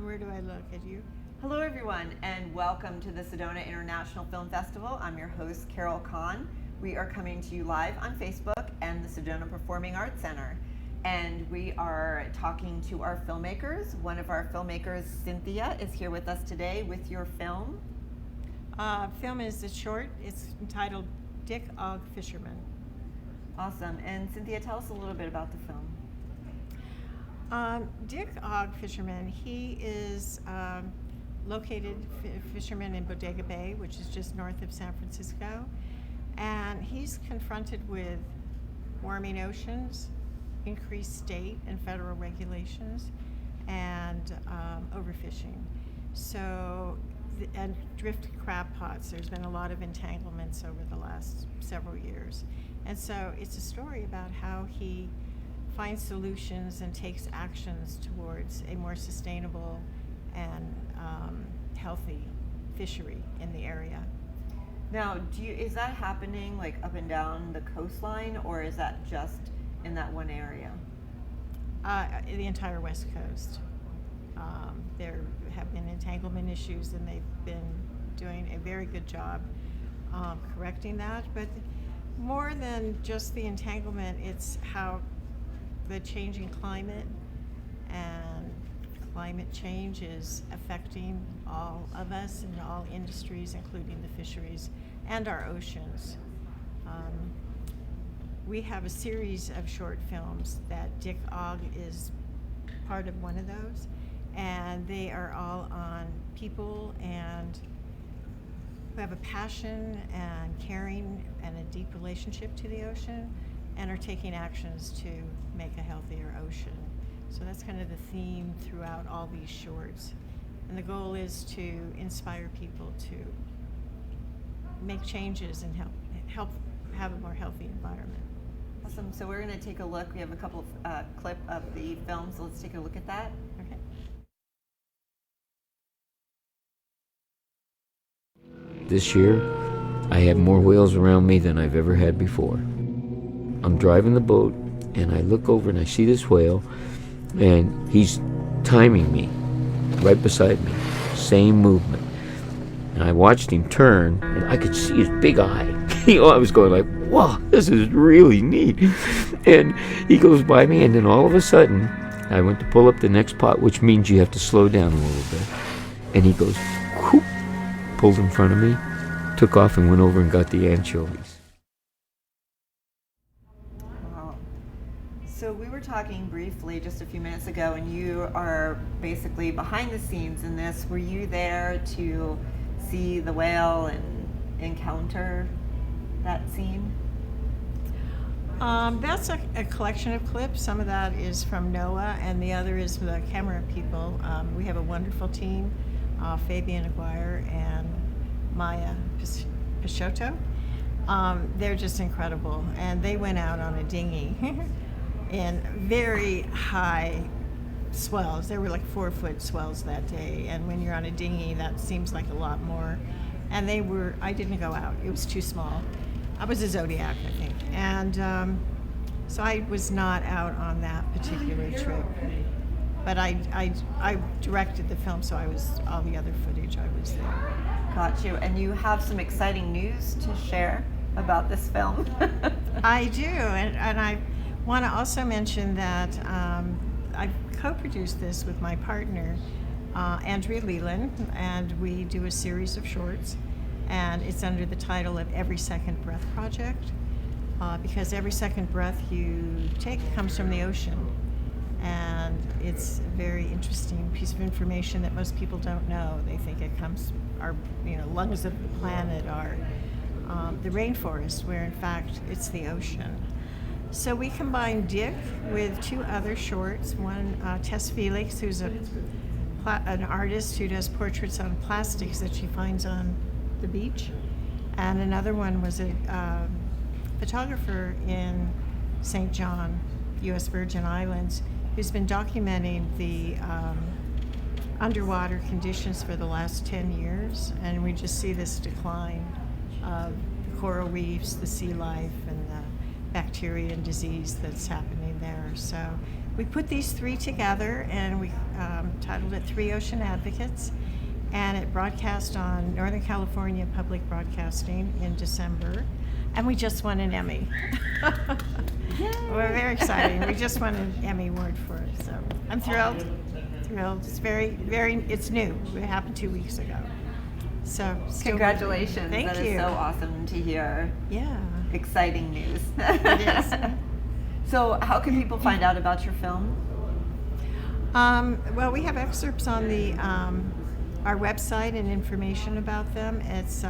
Where do I look? At you? Hello everyone, and welcome to the Sedona International Film Festival. I'm your host, Carol Kahn. We are coming to you live on Facebook and the Sedona Performing Arts Center. And we are talking to our filmmakers. One of our filmmakers, Cynthia, is here with us today with your film. Film is a short. It's entitled Ogg Fisherman. Awesome. And Cynthia, tell us a little bit about the film. Ogg Fisherman, he is located fisherman in Bodega Bay, which is just north of San Francisco. And he's confronted with warming oceans, increased state and federal regulations, and overfishing. So, and drift crab pots. There's been a lot of entanglements over the last several years. And so it's a story about how he finds solutions and takes actions towards a more sustainable and healthy fishery in the area. Now, is that happening like up and down the coastline, or is that just in that one area? The entire West Coast. There have been entanglement issues, and they've been doing a very good job correcting that. But more than just the entanglement, it's how the changing climate and climate change is affecting all of us and all industries, including the fisheries and our oceans. We have a series of short films that Ogg is part of one of those, and they are all on people and who have a passion and caring and a deep relationship to the ocean and are taking actions to make a healthier ocean. So that's kind of the theme throughout all these shorts. And the goal is to inspire people to make changes and help have a more healthy environment. Awesome. So we're going to take a look. We have a couple of clip of the film, so let's take a look at that. Okay. This year, I have more whales around me than I've ever had before. I'm driving the boat, and I look over and I see this whale, and he's timing me right beside me, same movement. And I watched him turn, and I could see his big eye. I was going like, wow, this is really neat. And he goes by me, and then all of a sudden, I went to pull up the next pot, which means you have to slow down a little bit. And he goes, whoop, pulled in front of me, took off and went over and got the anchovies. So we were talking briefly just a few minutes ago, and you are basically behind the scenes in this. Were you there to see the whale and encounter that scene? That's a collection of clips. Some of that is from NOAA, and the other is the camera people. We have a wonderful team, Fabian Aguirre and Maya Picciotto. They're just incredible, and they went out on a dinghy in very high swells. There were like 4-foot swells that day, and when you're on a dinghy, that seems like a lot more. And I didn't go out, it was too small. I was a Zodiac, I think, and so I was not out on that particular trip. But I directed the film, so all the other footage, I was there. Got you. And you have some exciting news to share about this film. I do, and I want to also mention that I co-produced this with my partner, Andrea Leland, and we do a series of shorts, and it's under the title of Every Second Breath Project, because every second breath you take comes from the ocean, and it's a very interesting piece of information that most people don't know. They think it comes, our lungs of the planet are the rainforest, where in fact it's the ocean. So we combined Dick with 2 other shorts. One, Tess Felix, who's an artist who does portraits on plastics that she finds on the beach. And another one was a photographer in St. John, U.S. Virgin Islands, who's been documenting the underwater conditions for the last 10 years. And we just see this decline of the coral reefs, the sea life, and the bacteria and disease that's happening there. So we put these three together, and we titled it Three Ocean Advocates, and it broadcast on Northern California Public Broadcasting in December, and we just won an Emmy. We're very excited. We just won an Emmy award for it, so I'm thrilled. It's it's new. It happened 2 weeks ago. So Congratulations. Thank That you. is so awesome to hear. Yeah. Exciting news. It is. So how can people find out about your film? Well, we have excerpts on the our website and information about them. It's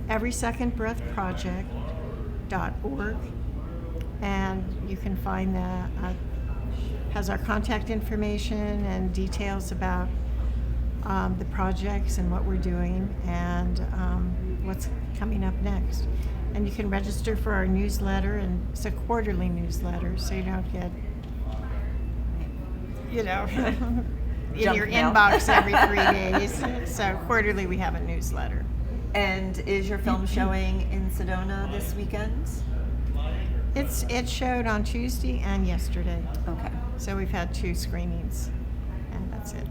everysecondbreathproject.org, and you can find that. Has our contact information and details about the projects and what we're doing and what's coming up next. And you can register for our newsletter, and it's a quarterly newsletter, so you don't get, in Junk your mail. inbox every 3 days. So quarterly we have a newsletter. And is your film showing in Sedona this weekend? It showed on Tuesday and yesterday. Okay. So we've had 2 screenings, and that's it.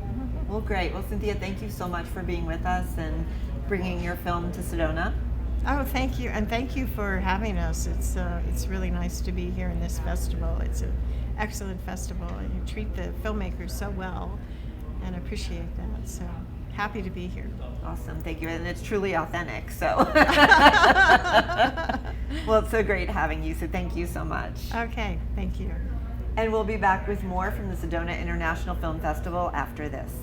Well, great. Well, Cynthia, thank you so much for being with us and bringing your film to Sedona. Oh, thank you, and thank you for having us. It's really nice to be here in this festival. It's an excellent festival, and you treat the filmmakers so well, and appreciate that. So happy to be here. Awesome. Thank you. And it's truly authentic. So, well, it's so great having you. So thank you so much. Okay, thank you. And we'll be back with more from the Sedona International Film Festival after this.